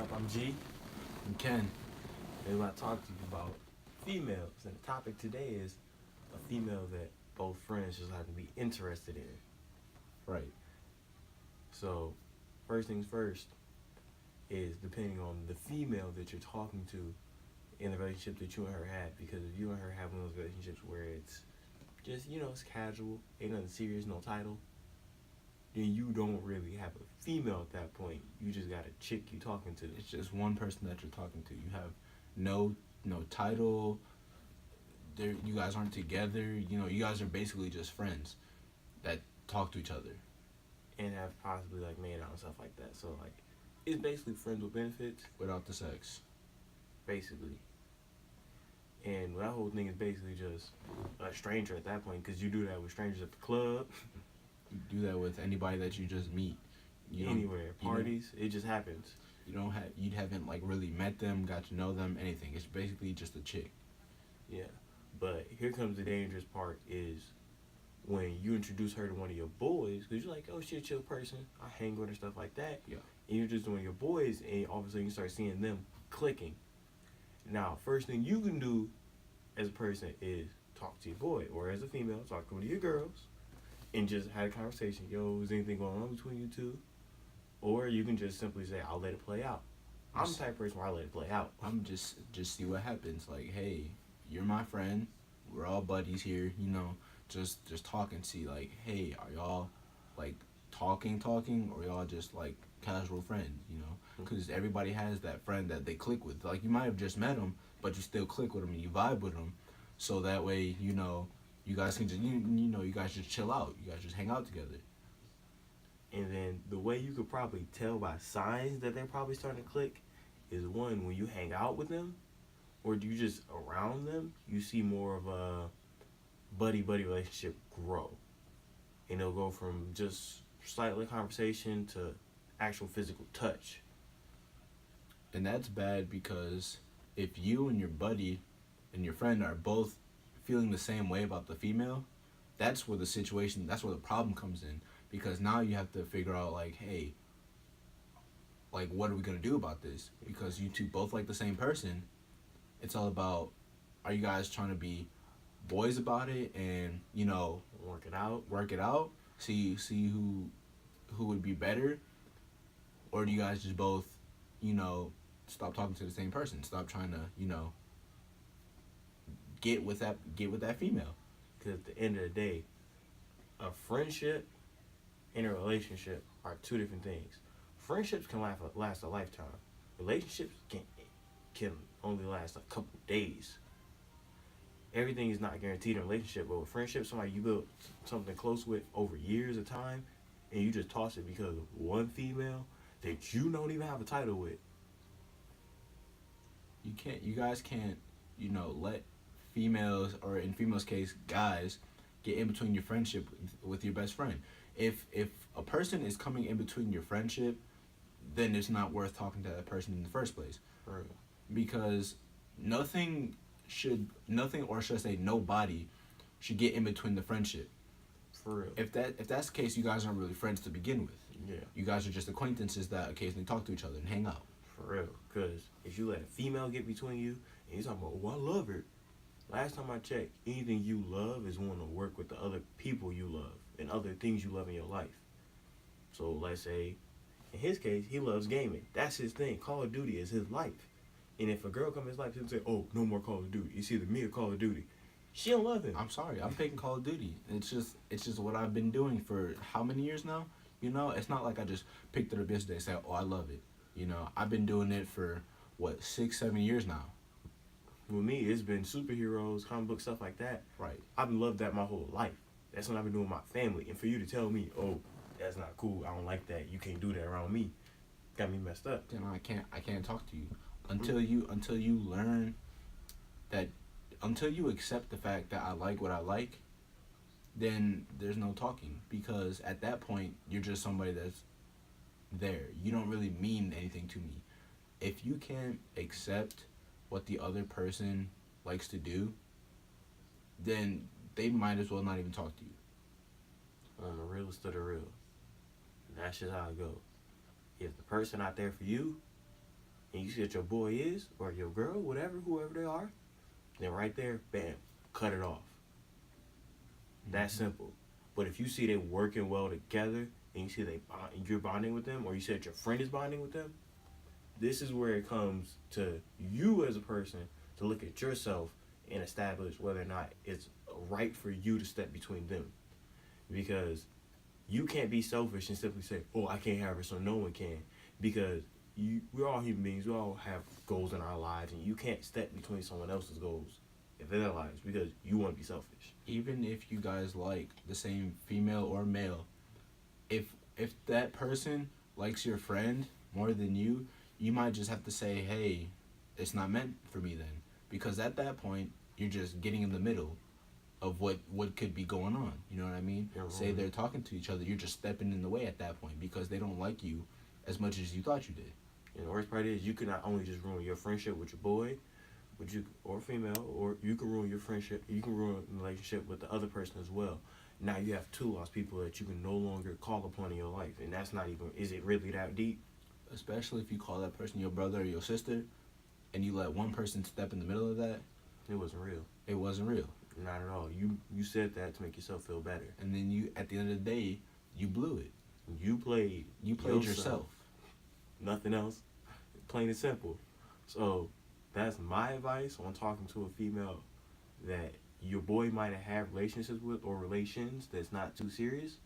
up? I'm G, You can. and we're going to talk to you about females. And the topic today is a female that both friends just happen to be interested in. Right. So, first things first is depending on the female that you're talking to in the relationship that you and her had. Because if you and her have one of those relationships where it's just, it's casual, ain't nothing serious, no title, then you don't really have a female at that point. You just got a chick you talking to. It's just one person that you're talking to. You have no title. You guys aren't together. You guys are basically just friends that talk to each other. And have possibly like made out and stuff like that. So like it's basically friends with benefits, Without the sex. basically. And that whole thing is basically just a stranger at that point because you do that with strangers at the club, You do that with anybody that you just meet. You don't, anywhere, parties. It just happens. you haven't like really met them, got to know them, anything. It's basically just a chick. Yeah. But here comes the dangerous part is when you introduce her to one of your boys because you're like, oh, she's a chill person. I hang with her, stuff like that. Yeah. And you're just doing your boys, and all of a sudden you start seeing them clicking. Now, first thing you can do as a person is talk to your boy, or as a female, talk to one of your girls, and just have a conversation. Yo, is anything going on between you two? Or you can just simply say, I'll let it play out. I'm the type of person where I let it play out. I'm just see what happens. Like, hey, you're my friend. We're all buddies here. Just talk and see. Like, hey, are y'all like talking, or y'all just like casual friends? Because everybody has that friend that they click with. Like, you might have just met them, but you still click with them and you vibe with them. So that way, you guys can just you guys just chill out. You guys just hang out together. And then the way you could probably tell by signs that they're probably starting to click is one, when you hang out with them, or do you just around them, you see more of a buddy relationship grow. And it'll go from just slightly conversation to actual physical touch. And that's bad because if you and your buddy and your friend are both feeling the same way about the female, that's where the problem comes in. Because now you have to figure out, like, hey, like, what are we going to do about this? Because you two both like the same person. It's all about, are you guys trying to be boys about it and, Work it out. see who would be better? Or do you guys just both, stop talking to the same person? Stop trying to, get with that female. Because at the end of the day, a friendship and a relationship are two different things. Friendships can last a lifetime. Relationships can only last a couple days. Everything is not guaranteed in a relationship, but with friendship, somebody you build something close with over years of time, and you just toss it because of one female that you don't even have a title with. You guys can't, let females, or in females' case, guys, get in between your friendship with your best friend. If a person is coming in between your friendship, then it's not worth talking to that person in the first place. Right. Because or should I say nobody should get in between the friendship. For real. If that's the case, you guys aren't really friends to begin with. Yeah. You guys are just acquaintances that occasionally talk to each other and hang out. For real. Because if you let a female get between you, and you're talking about, oh, I love her. Last time I checked, anything you love is wanting to work with the other people you love and other things you love in your life. So let's say, in his case, he loves gaming. That's his thing. Call of Duty is his life. And if a girl come in his life and say, oh, no more Call of Duty, it's either me or Call of Duty, she don't love him. I'm sorry, I'm picking Call of Duty. It's just what I've been doing for how many years now? It's not like I just picked it up yesterday and said, oh, I love it. I've been doing it for, 6-7 years now. With me, it's been superheroes, comic book stuff like that. Right. I've loved that my whole life. That's what I've been doing with my family. And for you to tell me, oh, that's not cool, I don't like that, you can't do that around me, got me messed up. Then I can't talk to you until you learn that, until you accept the fact that I like what I like. Then there's no talking, because at that point you're just somebody that's there. You don't really mean anything to me. If you can't accept what the other person likes to do, then they might as well not even talk to you. On the realest of the real. And that's just how it goes. If the person not there for you, and you see that your boy is, or your girl, whoever they are, then right there, bam, cut it off. That's simple. But if you see they working well together, and you see you're bonding with them, or you see that your friend is bonding with them, this is where it comes to you as a person to look at yourself and establish whether or not it's right for you to step between them. Because you can't be selfish and simply say, oh, I can't have her, so no one can. Because we're all human beings. We all have goals in our lives, and you can't step between someone else's goals in their lives because you want to be selfish. Even if you guys like the same female or male, if that person likes your friend more than you, you might just have to say, hey, it's not meant for me then. Because at that point, you're just getting in the middle of what could be going on. You know what I mean? Yeah, Say they're talking to each other, you're just stepping in the way at that point because they don't like you as much as you thought you did. And the worst part is you can not only just ruin your friendship with your boy, or female, or you can ruin your friendship, you can ruin the relationship with the other person as well. Now you have two lost people that you can no longer call upon in your life, and that's not even, is it really that deep? Especially if you call that person your brother or your sister, and you let one person step in the middle of that. It wasn't real. It wasn't real. Not at all. You said that to make yourself feel better. And then you, at the end of the day, you blew it. You played yourself. Nothing else. Plain and simple. So that's my advice on talking to a female that your boy might have had relationships with or relations that's not too serious.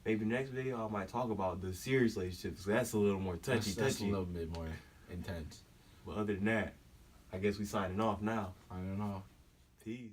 Maybe next video I might talk about the serious relationships. That's a little more touchy. That's a little bit more intense. But other than that, I guess we signing off now. I don't know. Peace.